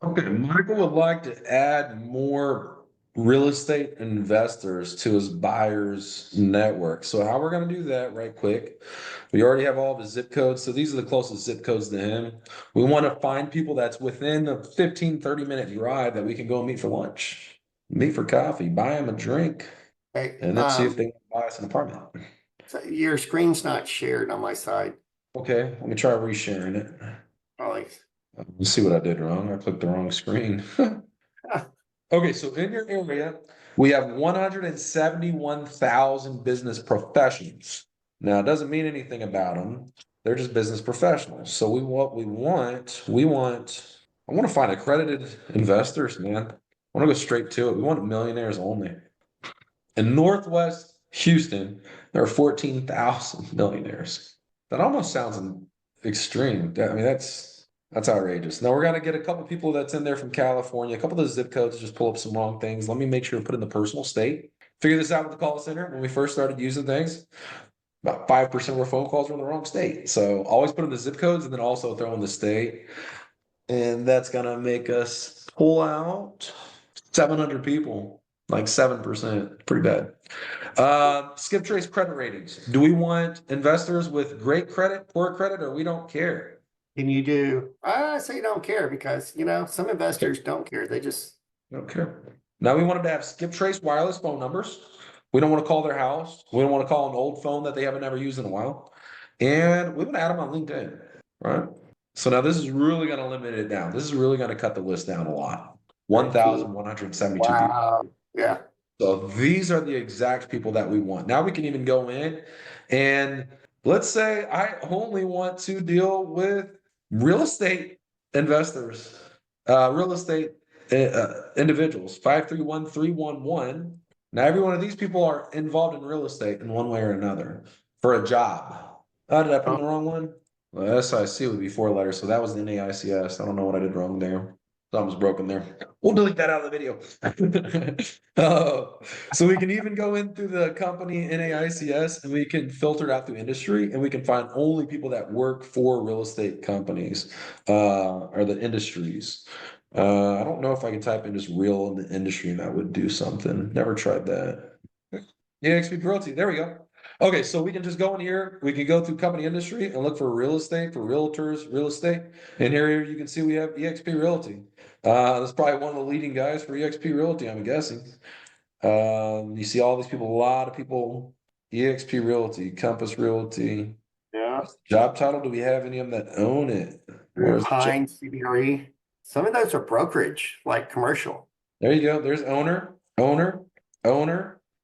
Okay, Michael would like to add more real estate investors to his buyers network. So how we're going to do that right quick. We already have all of his zip codes. So these are the closest zip codes to him. We want to find people that's within a 15-30 minute drive that we can go meet for lunch, meet for coffee, buy them a drink, Hey, and then see if they want to buy us an apartment. so your screen's not shared on my side. Okay, let me try resharing it. Probably. Let's see what I did wrong. I clicked the wrong screen. Okay, so in your area, we have 171,000 business professionals. Now, it doesn't mean anything about them. They're just business professionals. So I want to find accredited investors, man. I want to go straight to it. We want millionaires only. In Northwest Houston, there are 14,000 millionaires. That almost sounds extreme. I mean, that's outrageous. Now we're gonna get a couple people that's in there from California, a couple of the zip codes just pull up some wrong things. Let me make sure to put in the personal state. Figure this out with the call center when we first started using things. About 5% of our phone calls were in the wrong state. So always put in the zip codes and then also throw in the state. And that's gonna make us pull out 700 people, like 7%. Pretty bad. Skip trace credit ratings. Do we want investors with great credit, poor credit, or we don't care? Can you do? I say you don't care because some Okay, investors don't care. They just we don't care. Now we wanted to have skip trace wireless phone numbers. We don't want to call their house. We don't want to call an old phone that they haven't ever used in a while. And we want to add them on LinkedIn, right? So now this is really going to limit it down. This is really going to cut the list down a lot. 19. 1,172 people. Wow. Yeah. So these are the exact people that we want. Now we can even go in and let's say I only want to deal with real estate investors, real estate individuals, 531311. Now every one of these people are involved in real estate in one way or another for a job. Oh, did I put in Oh, the wrong one? Well, SIC would be 4 letters, so that was the NAICS. I don't know what I did wrong there. Something's broken there. We'll delete that out of the video. So we can even go in through the company NAICS and we can filter it out through industry and we can find only people that work for real estate companies or the industries. I don't know if I can type in just real in the industry and that would do something. Never tried that. Yeah, XP Realty. There we go. Okay, so we can just go in here. We can go through company industry and look for real estate, for realtors, real estate. And here you can see we have EXP Realty. That's probably one of the leading guys for EXP Realty, I'm guessing. You see all these people, a lot of people, EXP Realty, Compass Realty. yeah. What's the job title? Do we have any of them that own it? Group Where's the job? Hine, CBRE. Some of those are brokerage, like commercial. There you go. There's owner.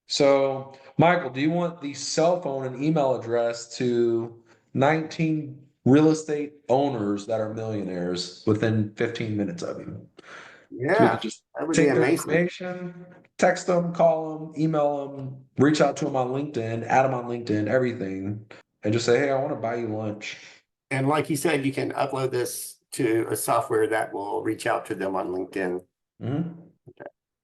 So, Michael, do you want the cell phone and email address to 19 real estate owners that are millionaires within 15 minutes of you? So we could Yeah, just that would be take their amazing. information, text them, call them, email them, reach out to them on LinkedIn, add them on LinkedIn, everything, and just say, hey, I want to buy you lunch. And like you said, you can upload this to a software that will reach out to them on LinkedIn. Mhm.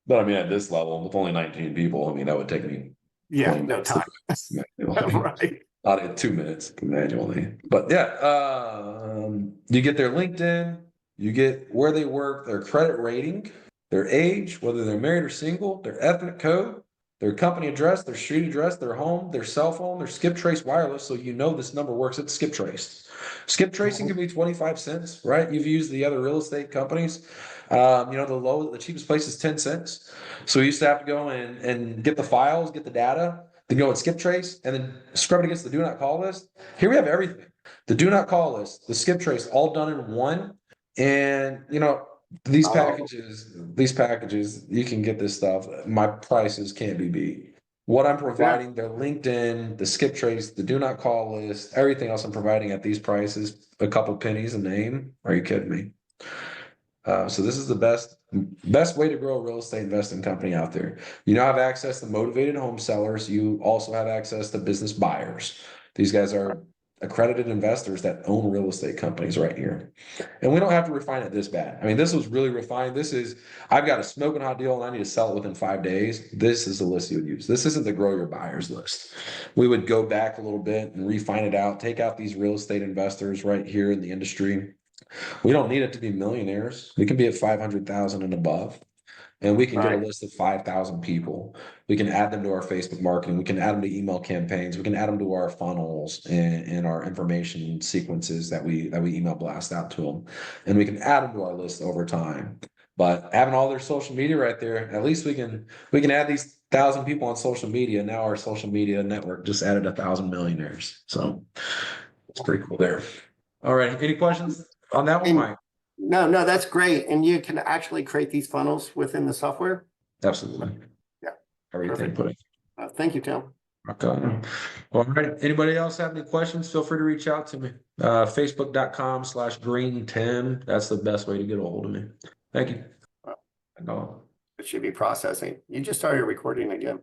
But I mean, at this level, with only 19 people, I mean, that would take me Yeah, 20 no minutes to time. do this manually. Right. Not in 2 minutes manually. But yeah, you get their LinkedIn, you get where they work, their credit rating, their age, whether they're married or single, their ethnic code, their company address, their street address, their home, their cell phone, their skip trace wireless. So you know this number works at skip trace. Skip tracing Mhm. can be 25 cents, right? You've used the other real estate companies. The cheapest place is 10 cents. So we used to have to go and get the files, get the data, then go and skip trace, and then scrub it against the do not call list. Here we have everything. The do not call list, the skip trace, all done in one. And Oh, these packages, you can get this stuff. My prices can't be beat. What I'm yeah. providing, their LinkedIn, the skip trace, the do not call list, everything else I'm providing at these prices, a couple pennies a name. Are you kidding me? So this is the best way to grow a real estate investing company out there. You now have access to motivated home sellers. You also have access to business buyers. These guys are accredited investors that own real estate companies right here. And we don't have to refine it this bad. I mean, this was really refined. I've got a smoking hot deal and I need to sell it within 5 days. This is the list you would use. This isn't the grow your buyers list. We would go back a little bit and refine it out, take out these real estate investors right here in the industry We don't need it to be millionaires. We can be at 500,000 and above. And we can get a Right. list of 5,000 people. We can add them to our Facebook marketing. We can add them to email campaigns. We can add them to our funnels and our information sequences that we email blast out to them. And we can add them to our list over time. But having all their social media right there, at least we can add these 1,000 people on social media. Now our social media network just added 1,000 millionaires. So it's pretty cool there. All right. Any questions on that one, And Mike? no, that's great. And you can actually create these funnels within the software? Absolutely. Yeah. Everything Perfect. put it. Thank you, Tim. Okay. All right. Anybody else have any questions? Feel free to reach out to me. Facebook.com/green10. That's the best way to get a hold of me. Thank you. Uh, No. It should be processing. You just started recording again.